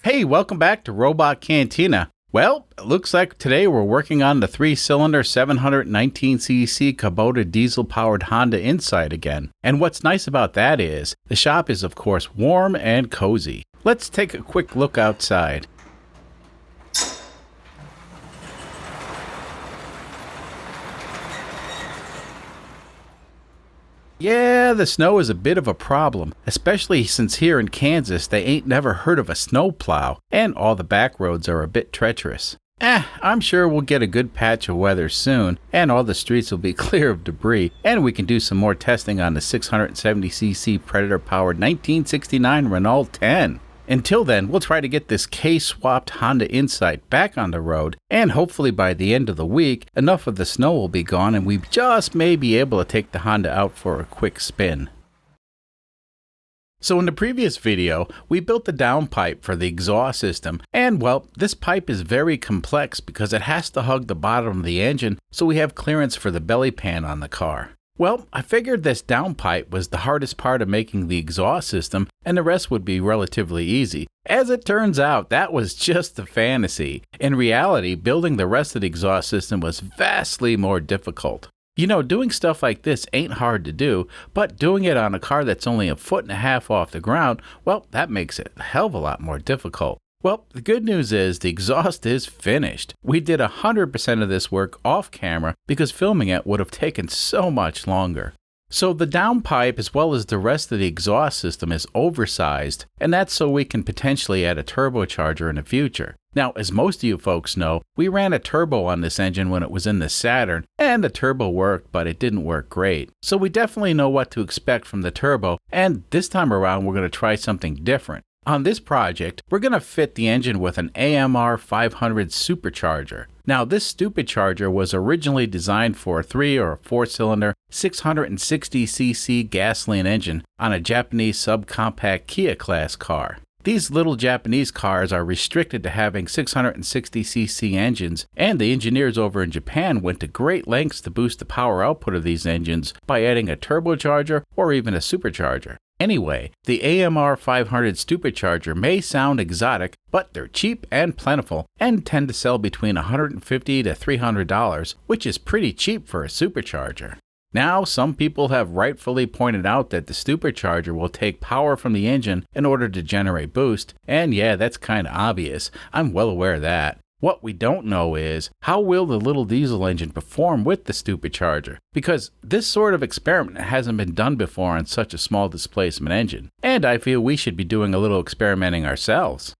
Hey, welcome back to Robot Cantina. Well, it looks like today we're working on the 3-cylinder 719cc Kubota diesel-powered Honda Insight again. And what's nice about that is, the shop is of course warm and cozy. Let's take a quick look outside. Yeah, the snow is a bit of a problem, especially since here in Kansas they ain't never heard of a snowplow, and all the back roads are a bit treacherous. I'm sure we'll get a good patch of weather soon, and all the streets will be clear of debris, and we can do some more testing on the 670cc Predator-powered 1969 Renault 10. Until then, we'll try to get this K-swapped Honda Insight back on the road, and hopefully by the end of the week, enough of the snow will be gone and we just may be able to take the Honda out for a quick spin. So in the previous video, we built the downpipe for the exhaust system, and well, this pipe is very complex because it has to hug the bottom of the engine so we have clearance for the belly pan on the car. Well, I figured this downpipe was the hardest part of making the exhaust system, and the rest would be relatively easy. As it turns out, that was just a fantasy. In reality, building the rest of the exhaust system was vastly more difficult. You know, doing stuff like this ain't hard to do, but doing it on a car that's only 1.5 feet off the ground, well, that makes it a hell of a lot more difficult. Well, the good news is the exhaust is finished. We did 100% of this work off camera because filming it would have taken so much longer. So the downpipe as well as the rest of the exhaust system is oversized, and that's so we can potentially add a turbocharger in the future. Now, as most of you folks know, we ran a turbo on this engine when it was in the Saturn, and the turbo worked, but it didn't work great. So we definitely know what to expect from the turbo, and this time around we're going to try something different. On this project, we're going to fit the engine with an AMR 500 supercharger. Now, this supercharger was originally designed for a 3 or a 4-cylinder 660cc gasoline engine on a Japanese subcompact Kia class car. These little Japanese cars are restricted to having 660cc engines, and the engineers over in Japan went to great lengths to boost the power output of these engines by adding a turbocharger or even a supercharger. Anyway, the AMR 500 supercharger may sound exotic, but they're cheap and plentiful and tend to sell between $150 to $300, which is pretty cheap for a supercharger. Now, some people have rightfully pointed out that the supercharger will take power from the engine in order to generate boost, and yeah, that's kind of obvious. I'm well aware of that. What we don't know is, how will the little diesel engine perform with the supercharger? Because this sort of experiment hasn't been done before on such a small displacement engine, and I feel we should be doing a little experimenting ourselves.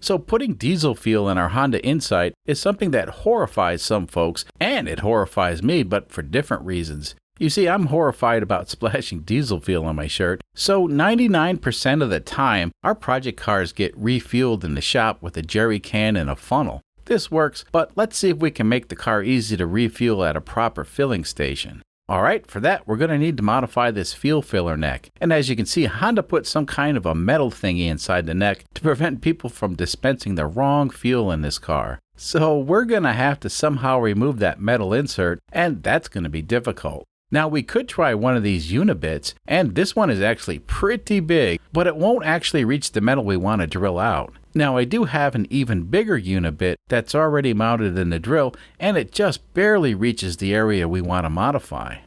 So putting diesel fuel in our Honda Insight is something that horrifies some folks, and it horrifies me, but for different reasons. You see, I'm horrified about splashing diesel fuel on my shirt, so 99% of the time, our project cars get refueled in the shop with a jerry can and a funnel. This works, but let's see if we can make the car easy to refuel at a proper filling station. Alright, for that, we're going to need to modify this fuel filler neck. And as you can see, Honda put some kind of a metal thingy inside the neck to prevent people from dispensing the wrong fuel in this car. So we're going to have to somehow remove that metal insert, and that's going to be difficult. Now, we could try one of these unibits, and this one is actually pretty big, but it won't actually reach the metal we want to drill out. Now, I do have an even bigger unibit that's already mounted in the drill, and it just barely reaches the area we want to modify.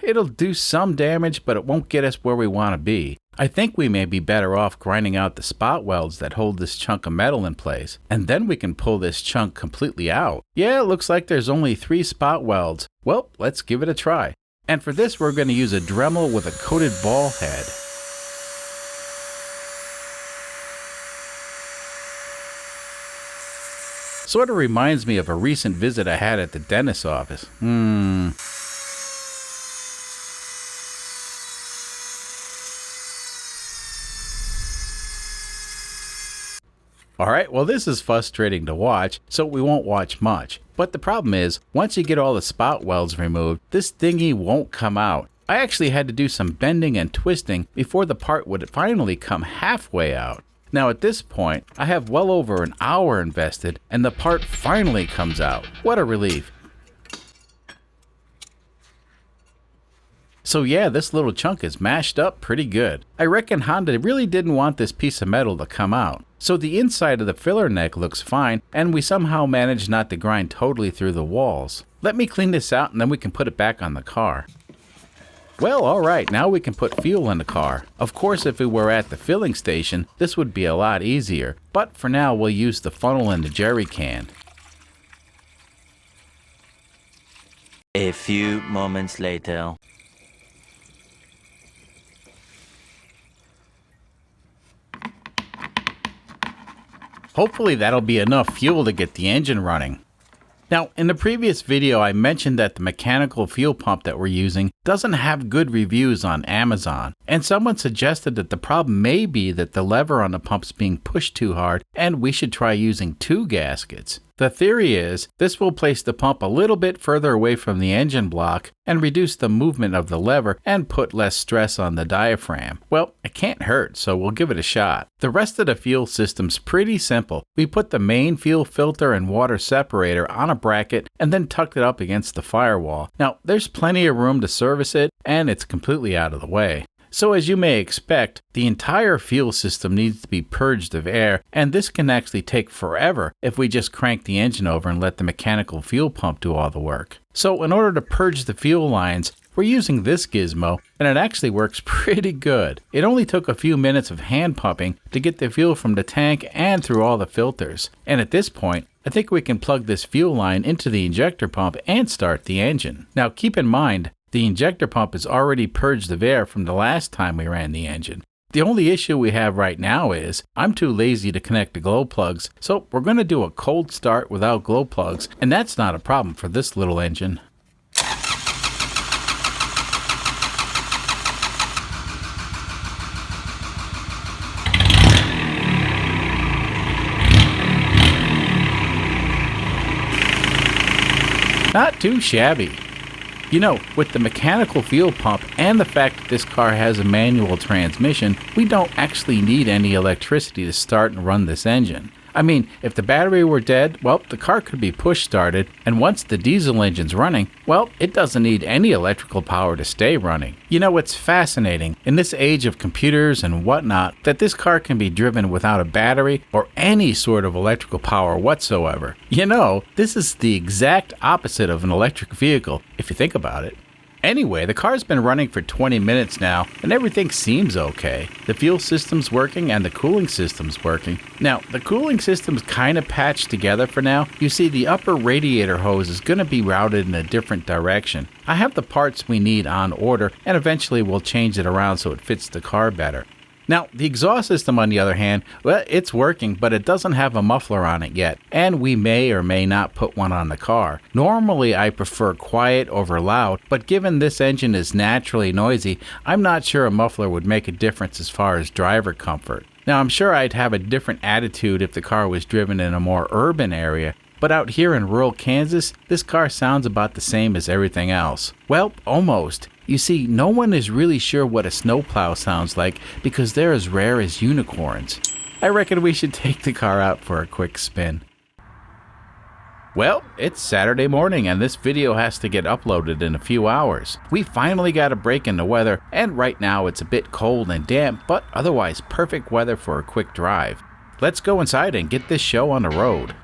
It'll do some damage, but it won't get us where we want to be. I think we may be better off grinding out the spot welds that hold this chunk of metal in place, and then we can pull this chunk completely out. Yeah, it looks like there's only 3 spot welds. Well, let's give it a try. And for this, we're going to use a Dremel with a coated ball head. Sort of reminds me of a recent visit I had at the dentist's office. Alright, well this is frustrating to watch, so we won't watch much. But the problem is, once you get all the spot welds removed, this thingy won't come out. I actually had to do some bending and twisting before the part would finally come halfway out. Now at this point, I have well over an hour invested, and the part finally comes out. What a relief. So yeah, this little chunk is mashed up pretty good. I reckon Honda really didn't want this piece of metal to come out. So the inside of the filler neck looks fine, and we somehow managed not to grind totally through the walls. Let me clean this out and then we can put it back on the car. Well, alright, now we can put fuel in the car. Of course, if we were at the filling station, this would be a lot easier, but for now we'll use the funnel and the jerry can. A few moments later. Hopefully that'll be enough fuel to get the engine running. Now, in the previous video, I mentioned that the mechanical fuel pump that we're using doesn't have good reviews on Amazon, and someone suggested that the problem may be that the lever on the pump's being pushed too hard and we should try using 2 gaskets. The theory is this will place the pump a little bit further away from the engine block and reduce the movement of the lever and put less stress on the diaphragm. Well, it can't hurt, so we'll give it a shot. The rest of the fuel system's pretty simple. We put the main fuel filter and water separator on a bracket and then tucked it up against the firewall. Now, there's plenty of room to service it, and it's completely out of the way. So as you may expect, the entire fuel system needs to be purged of air, and this can actually take forever if we just crank the engine over and let the mechanical fuel pump do all the work. So in order to purge the fuel lines, we're using this gizmo, and it actually works pretty good. It only took a few minutes of hand pumping to get the fuel from the tank and through all the filters. And at this point, I think we can plug this fuel line into the injector pump and start the engine. Now keep in mind, the injector pump is already purged of air from the last time we ran the engine. The only issue we have right now is I'm too lazy to connect the glow plugs, so we're going to do a cold start without glow plugs, and that's not a problem for this little engine. Not too shabby. You know, with the mechanical fuel pump and the fact that this car has a manual transmission, we don't actually need any electricity to start and run this engine. I mean, if the battery were dead, well, the car could be push started, and once the diesel engine's running, well, it doesn't need any electrical power to stay running. You know, it's fascinating, in this age of computers and whatnot, that this car can be driven without a battery or any sort of electrical power whatsoever. You know, this is the exact opposite of an electric vehicle, if you think about it. Anyway, the car's been running for 20 minutes now, and everything seems okay. The fuel system's working and the cooling system's working. Now, the cooling system's kind of patched together for now. You see, the upper radiator hose is going to be routed in a different direction. I have the parts we need on order, and eventually we'll change it around so it fits the car better. Now, the exhaust system, on the other hand, well, it's working, but it doesn't have a muffler on it yet, and we may or may not put one on the car. Normally, I prefer quiet over loud, but given this engine is naturally noisy, I'm not sure a muffler would make a difference as far as driver comfort. Now, I'm sure I'd have a different attitude if the car was driven in a more urban area, but out here in rural Kansas, this car sounds about the same as everything else. Well, almost. You see, no one is really sure what a snowplow sounds like because they're as rare as unicorns. I reckon we should take the car out for a quick spin. Well, it's Saturday morning and this video has to get uploaded in a few hours. We finally got a break in the weather, and right now it's a bit cold and damp, but otherwise perfect weather for a quick drive. Let's go inside and get this show on the road.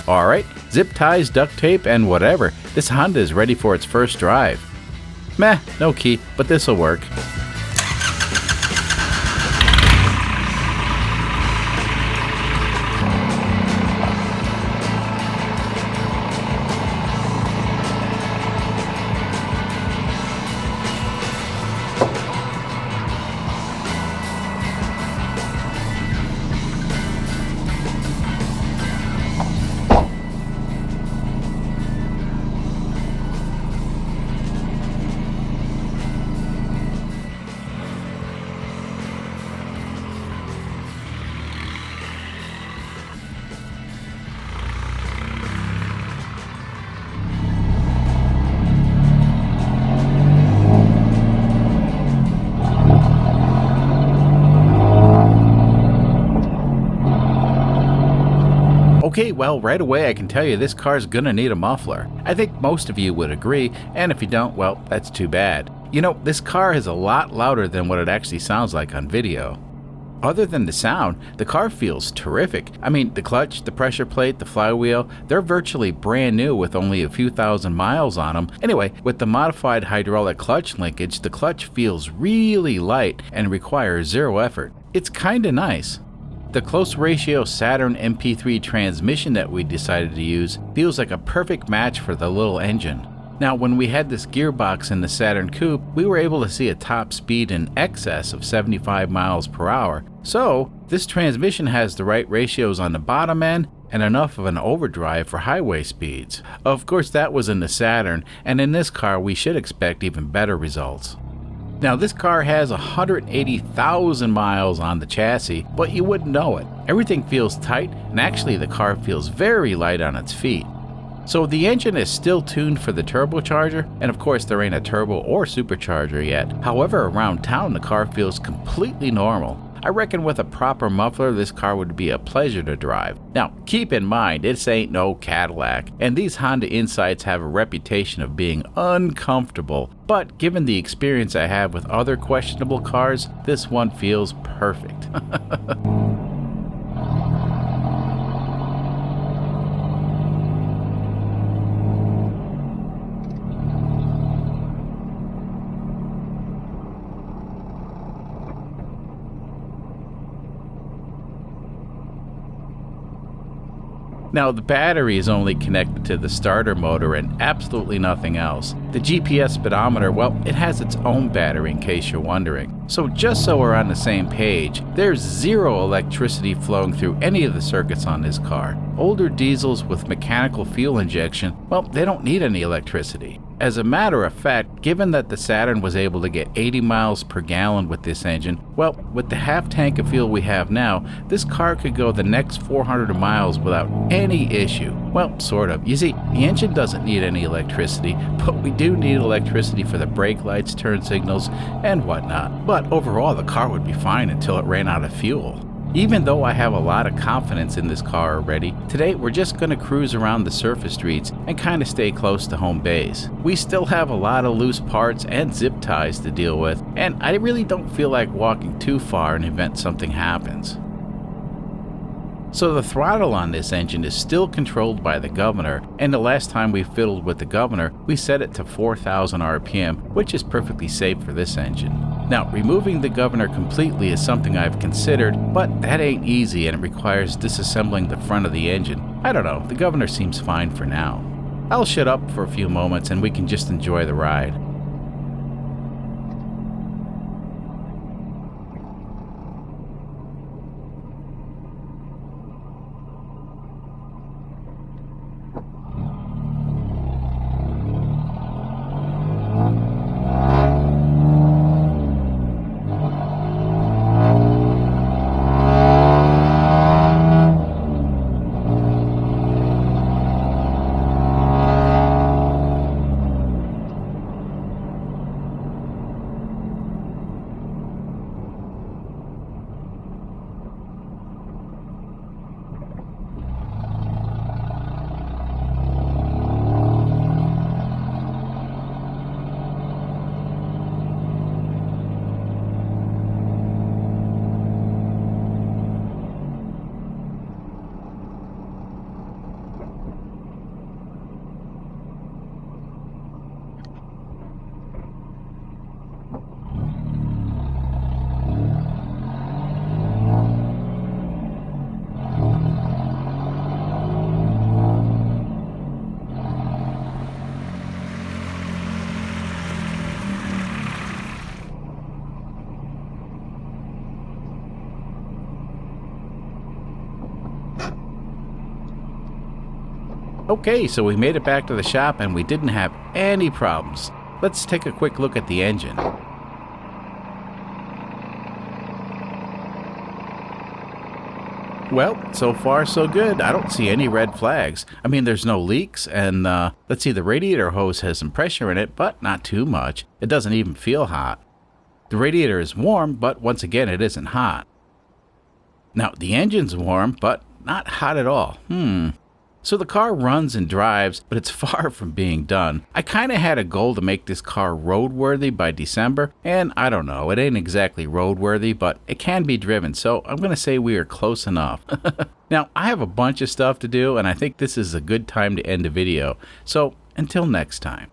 Alright, zip ties, duct tape, and whatever. This Honda is ready for its first drive. Meh, no key, but this'll work. Okay, well, right away I can tell you this car's gonna need a muffler. I think most of you would agree, and if you don't, well, that's too bad. You know, this car is a lot louder than what it actually sounds like on video. Other than the sound, the car feels terrific. I mean, the clutch, the pressure plate, the flywheel, they're virtually brand new with only a few thousand miles on them. Anyway, with the modified hydraulic clutch linkage, the clutch feels really light and requires zero effort. It's kinda nice. The close ratio Saturn MP3 transmission that we decided to use feels like a perfect match for the little engine. Now, when we had this gearbox in the Saturn Coupe, we were able to see a top speed in excess of 75 miles per hour. So, this transmission has the right ratios on the bottom end and enough of an overdrive for highway speeds. Of course, that was in the Saturn, and in this car we should expect even better results. Now, this car has 180,000 miles on the chassis, but you wouldn't know it. Everything feels tight, and actually the car feels very light on its feet. So the engine is still tuned for the turbocharger, and of course there ain't a turbo or supercharger yet. However, around town the car feels completely normal. I reckon with a proper muffler this car would be a pleasure to drive. Now keep in mind, this ain't no Cadillac, and these Honda Insights have a reputation of being uncomfortable, but given the experience I have with other questionable cars, this one feels perfect. Now, the battery is only connected to the starter motor and absolutely nothing else. The GPS speedometer, well, it has its own battery in case you're wondering. So just so we're on the same page, there's zero electricity flowing through any of the circuits on this car. Older diesels with mechanical fuel injection, well, they don't need any electricity. As a matter of fact, given that the Saturn was able to get 80 miles per gallon with this engine, well, with the half tank of fuel we have now, this car could go the next 400 miles without any issue. Well, sort of. You see, the engine doesn't need any electricity, but we do need electricity for the brake lights, turn signals, and whatnot. But overall, the car would be fine until it ran out of fuel. Even though I have a lot of confidence in this car already, today we're just going to cruise around the surface streets and kind of stay close to home base. We still have a lot of loose parts and zip ties to deal with, and I really don't feel like walking too far in the event something happens. So the throttle on this engine is still controlled by the governor, and the last time we fiddled with the governor, we set it to 4,000 RPM, which is perfectly safe for this engine. Now, removing the governor completely is something I've considered, but that ain't easy and it requires disassembling the front of the engine. I don't know, the governor seems fine for now. I'll shut up for a few moments and we can just enjoy the ride. Okay, so we made it back to the shop and we didn't have any problems. Let's take a quick look at the engine. Well, so far so good. I don't see any red flags. I mean, there's no leaks, and let's see, the radiator hose has some pressure in it, but not too much. It doesn't even feel hot. The radiator is warm, but once again, it isn't hot. Now, the engine's warm, but not hot at all. So the car runs and drives, but it's far from being done. I kind of had a goal to make this car roadworthy by December, and I don't know, it ain't exactly roadworthy, but it can be driven, so I'm going to say we are close enough. Now, I have a bunch of stuff to do, and I think this is a good time to end the video, so until next time.